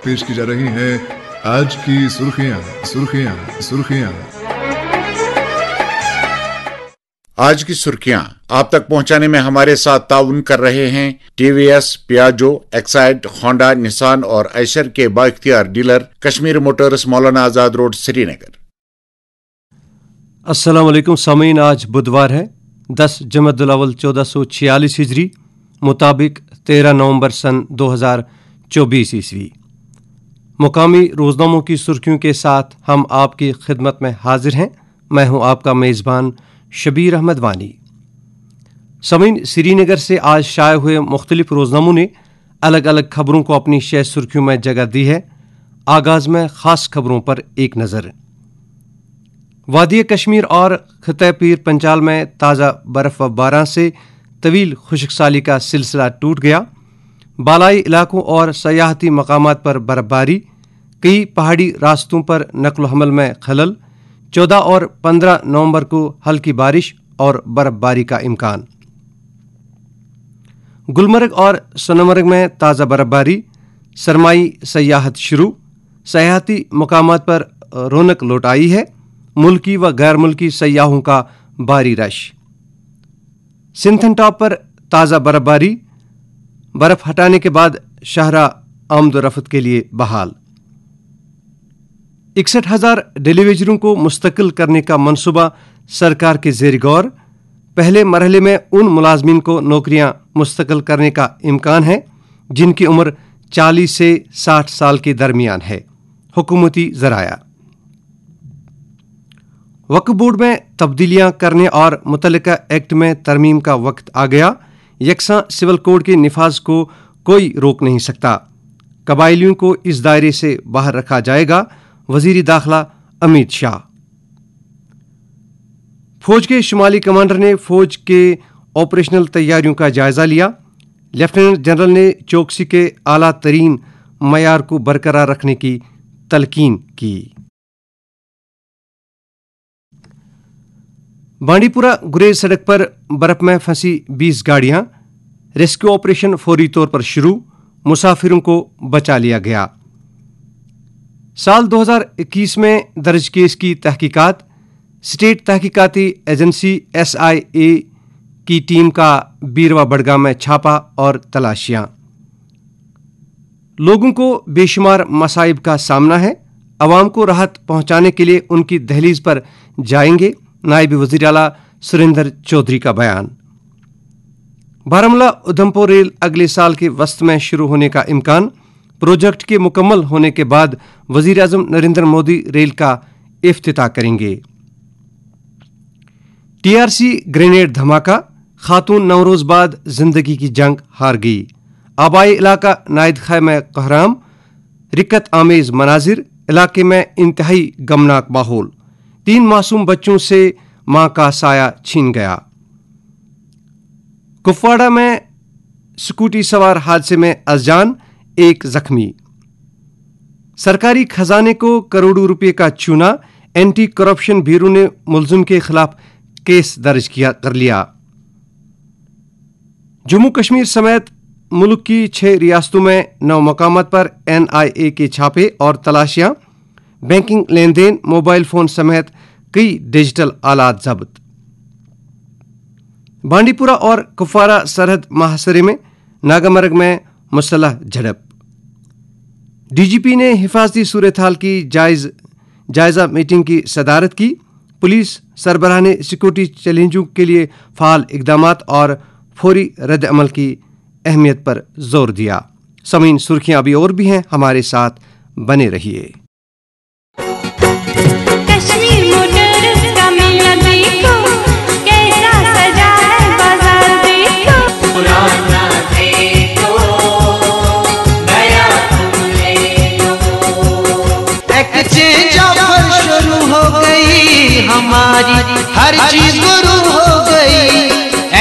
पेश की जा रही हैं आज की सुर्खियां। आज की सुर्खियां आप तक पहुंचाने में हमारे साथ ताउन कर रहे हैं TVS, Piaggio, Exide, Honda, Nissan और आयशर के बाइख्तियार dealer Kashmir Motors, Maulana Azad road, Srinagar. अस्सलाम वालेकुम सामीन, आज बुधवार है 10 जमदुल अव्वल 1446 हिजरी मुताबिक 13 नवंबर सन 2024 ईस्वी। मुकामी रोजनामों की सुर्खियों के साथ हम आपकी खिदमत में हाजिर हैं। मैं हूं आपका मेज़बान शबीर अहमद वानी। सामीन, श्रीनगर से आज शाये हुए मुख्तलिफ रोजनामों ने अलग अलग खबरों को अपनी शह सुर्खियों में जगह दी है। आगाज में खास खबरों पर एक नज़र। वादी कश्मीर और खित्ते पीर पंजाल में ताज़ा बर्फ व बारिश से तवील खुश्कसाली का सिलसिला टूट गया। बालाई इलाकों और सयाहती मकामात पर बर्फबारी, कई पहाड़ी रास्तों पर नकल हमल में खलल। 14 और 15 नवंबर को हल्की बारिश और बर्फबारी का इम्कान। गुलमर्ग और सोनमर्ग में ताज़ा बर्फबारी, सरमाई सयाहत शुरू। सयाहती मकामात पर रौनक लौट आई है। मुल्की व गैर मुल्की सयाहों का भारी रश। सिंथन टॉप पर ताज़ा बर्फबारी, बर्फ हटाने के बाद शाहरा आमदोरफ्त के लिए बहाल। 61,000 डेलीवेजरों को मुस्तकिल करने का मंसूबा सरकार के ज़ेर गौर। पहले मरहले में उन मुलाजमीन को नौकरियां मुस्तकिल करने का इम्कान है जिनकी उम्र 40 से 60 साल के दरमियान है। हुकूमती ज़राया। वक्फ बोर्ड में तब्दीलियां करने और मुतल्लिका एक्ट में तरमीम का वक्त आ गया। यकसा सिविल कोड के निफाज को कोई रोक नहीं सकता। कबायलियों को इस दायरे से बाहर रखा जाएगा। वजीर दाखिला अमित शाह। फौज के शुमाली कमांडर ने फौज के ऑपरेशनल तैयारियों का जायजा लिया। लेफ्टिनेंट जनरल ने चौकसी के आला तरीन मयार को बरकरार रखने की तलकीन की। बांडीपुरा गुरेज सड़क पर बर्फ में फंसी 20 गाड़ियां। रेस्क्यू ऑपरेशन फौरी तौर पर शुरू। मुसाफिरों को बचा लिया गया। साल 2021 में दर्ज केस की तहकीकात। स्टेट तहकीकाती एजेंसी SIA की टीम का बीरवा बड़गाम में छापा और तलाशियां। लोगों को बेशुमार मसाइब का सामना है। अवाम को राहत पहुंचाने के लिए उनकी दहलीज पर जाएंगे। नायब वज़ीर आला सुरेंद्र चौधरी का बयान। बारामूला उधमपुर रेल अगले साल के वस्त में शुरू होने का इम्कान। प्रोजेक्ट के मुकम्मल होने के बाद वज़ीर आज़म नरेंद्र मोदी रेल का इफ्तिताह करेंगे। TRC ग्रेनेड धमाका, खातून नवरोज बाद जिंदगी की जंग हार गई। आबाई इलाका नायद खै में कहराम, रिक्कत आमेज मनाजिर, इलाके में इंतहाई गमनाक माहौल। 3 मासूम बच्चों से मां का साया छीन गया। कुपवाड़ा में स्कूटी सवार हादसे में अजान, 1 जख्मी। सरकारी खजाने को करोड़ों रुपए का चूना। एंटी करप्शन ब्यूरो ने मुलजिम के खिलाफ केस दर्ज कर लिया। जम्मू कश्मीर समेत मुल्क की 6 रियासतों में 9 मकामात पर NIA के छापे और तलाशियां। बैंकिंग लेन देन, मोबाइल फोन समेत कई डिजिटल आलात जब्त। बांडीपुरा और कुपवारा सरहद महासरे में नागामर्ग में मुसल्लह झड़प। DGP ने हिफाजती सूरत हाल की जायजा मीटिंग की सदारत की। पुलिस सरबराह ने सिक्योरिटी चैलेंजों के लिए फाल इकदामात और फौरी रद्द अमल की अहमियत पर जोर दिया। सामीन, सुर्खियां अभी और भी हैं, हमारे साथ बने रहिए। हमारी हर चीज गुरु हो गई।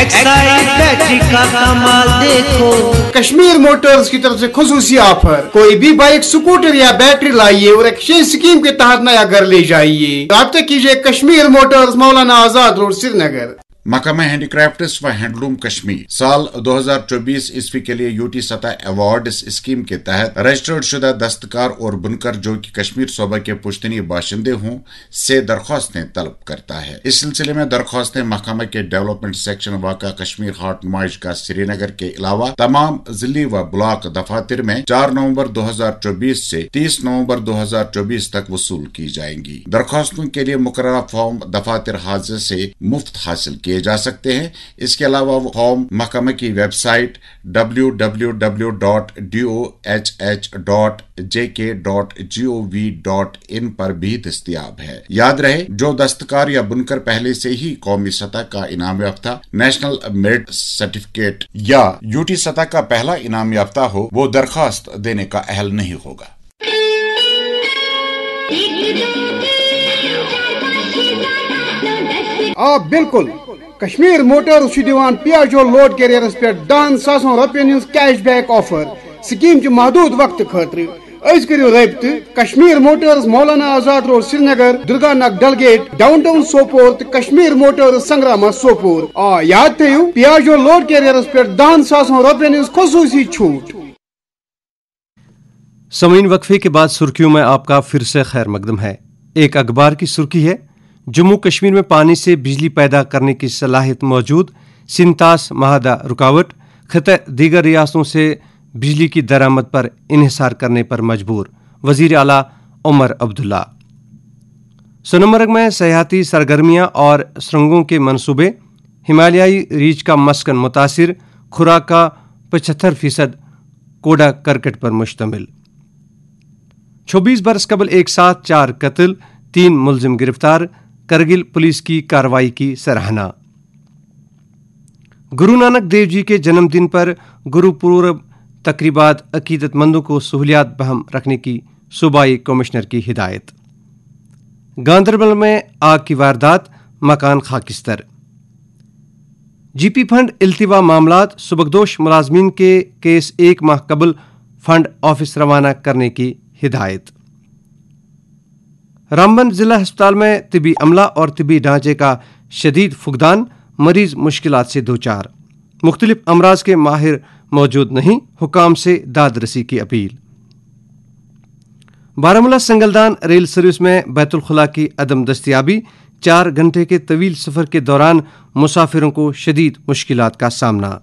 एक्साइड बैटरी का कमाल देखो। कश्मीर मोटर्स की तरफ से खुसूसी ऑफर, कोई भी बाइक, स्कूटर या बैटरी लाइए और एक्सचेंज स्कीम के तहत नया घर ले जाइए। राब्ता कीजिए कश्मीर मोटर्स, मौलाना आजाद रोड, श्रीनगर। محکمہ ہینڈیکرافٹس و ہینڈلوم کشمیر سال 2024 عیسوی کے لیے یوٹی سطح ایوارڈز اسکیم کے تحت رجسٹرڈ شدہ دستکار اور بنکر جو کہ کشمیر صوبہ کے پشتنی باشندے ہوں سے درخواستیں طلب کرتا ہے۔ اس سلسلے میں درخواستیں محکمہ کے ڈیولپمنٹ سیکشن واقع کشمیر ہاٹ نمائش کا سری نگر کے علاوہ تمام ضلعی و بلاک دفاتر میں 4 نومبر 2024 سے 30 نومبر 2024 تک وصول کی جائیں گی۔ درخواستوں کے لیے مقررہ فارم دفاتر حاضر سے مفت حاصل کیے جا سکتے ہیں۔ اس کے علاوہ وہ فارم محکمہ کی ویب سائٹ www.doh.jk.gov.in پر بھی دستیاب ہے۔ یاد رہے جو دستکار یا بنکر پہلے سے ہی قومی سطح کا انعام یافتہ نیشنل میرٹ سرٹیفکیٹ یا یوٹی سطح کا پہلا انعام یافتہ ہو وہ درخواست دینے کا اہل نہیں ہوگا۔ بالکل کشمیر موٹرز دیوان پیاجو لوڈ کیریئرس پہ 10,000 رۄپین ہز کیش بیک آفر سکیم محدود وقت خاطر از کرو رابطہ کشمیر موٹرز مولانا آزاد روڈ سری نگر درگاہ نگ ڈلگیٹ ڈاؤن ٹاؤن سوپور تو کشمیر موٹرز سنگراما سوپور یاد تھیو پیاجو لوڈ کیریئرس پہ 10,000 رۄپین ہز خصوصی چھوٹ۔ سامعین وقفے کے بعد سرخیوں میں آپ کا پھر سے خیر مقدم ہے۔ ایک اخبار کی سرخی ہے جموں کشمیر میں پانی سے بجلی پیدا کرنے کی صلاحیت موجود، سنتاس معاہدہ رکاوٹ، خطہ دیگر ریاستوں سے بجلی کی درآمد پر انحصار کرنے پر مجبور، وزیر اعلیٰ عمر عبداللہ۔ سونمرگ میں سیاحتی سرگرمیاں اور سرنگوں کے منصوبے، ہمالیائی ریچ کا مسکن متاثر، خوراک کا 75% کوڑا کرکٹ پر مشتمل۔ 24 برس قبل ایک ساتھ 4 قتل، 3 ملزم گرفتار، کرگل پولیس کی کارروائی کی سراہنا۔ گرو نانک دیو جی کے جنم دن پر گرو پورب تقریبات، عقیدت مندوں کو سہولیات بہم رکھنے کی صوبائی کمشنر کی ہدایت۔ گاندربل میں آگ کی واردات، مکان خاکستر۔ جی پی فنڈ التوا معاملات، سبکدوش ملازمین کے کیس 1 ماہ قبل فنڈ آفس روانہ کرنے کی ہدایت۔ رامبن ضلع ہسپتال میں طبی عملہ اور طبی ڈھانچے کا شدید فقدان، مریض مشکلات سے دوچار، مختلف امراض کے ماہر موجود نہیں، حکام سے داد رسی کی اپیل۔ بارہمولہ سنگلدان ریل سروس میں بیت الخلاء کی عدم دستیابی، 4 گھنٹے کے طویل سفر کے دوران مسافروں کو شدید مشکلات کا سامنا۔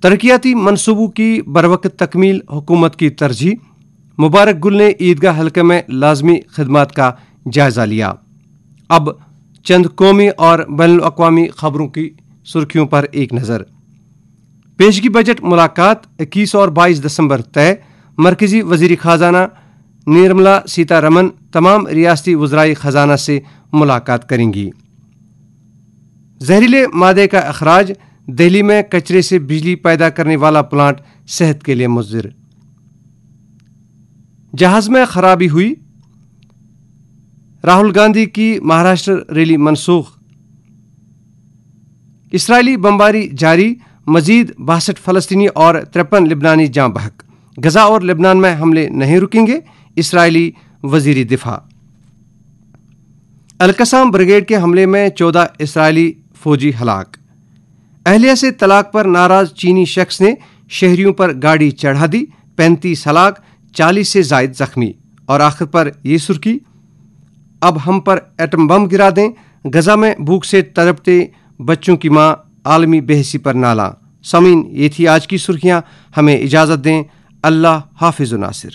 ترقیاتی منصوبوں کی بروقت تکمیل حکومت کی ترجیح، مبارک گل نے عیدگاہ حلقے میں لازمی خدمات کا جائزہ لیا۔ اب چند قومی اور بین الاقوامی خبروں کی سرخیوں پر ایک نظر۔ پیشگی بجٹ ملاقات 21 اور 22 دسمبر طے، مرکزی وزیر خزانہ نرملا سیتا رمن تمام ریاستی وزرائے خزانہ سے ملاقات کریں گی۔ زہریلے مادے کا اخراج، دہلی میں کچرے سے بجلی پیدا کرنے والا پلانٹ صحت کے لیے مضر۔ جہاز میں خرابی ہوئی، راہل گاندھی کی مہاراشٹر ریلی منسوخ۔ اسرائیلی بمباری جاری، مزید 62 فلسطینی اور 53 لبنانی جاں بحق۔ غزہ اور لبنان میں حملے نہیں رکیں گے، اسرائیلی وزیر دفاع۔ القسام بریگیڈ کے حملے میں 14 اسرائیلی فوجی ہلاک۔ اہلیہ سے طلاق پر ناراض چینی شخص نے شہریوں پر گاڑی چڑھا دی، 35 ہلاک، 40 سے زائد زخمی۔ اور آخر پر یہ سرخی، اب ہم پر ایٹم بم گرا دیں، غزہ میں بھوک سے تڑپتے بچوں کی ماں عالمی بے حسی پر نالاں۔ سامعین، یہ تھی آج کی سرخیاں، ہمیں اجازت دیں، اللہ حافظ و ناصر۔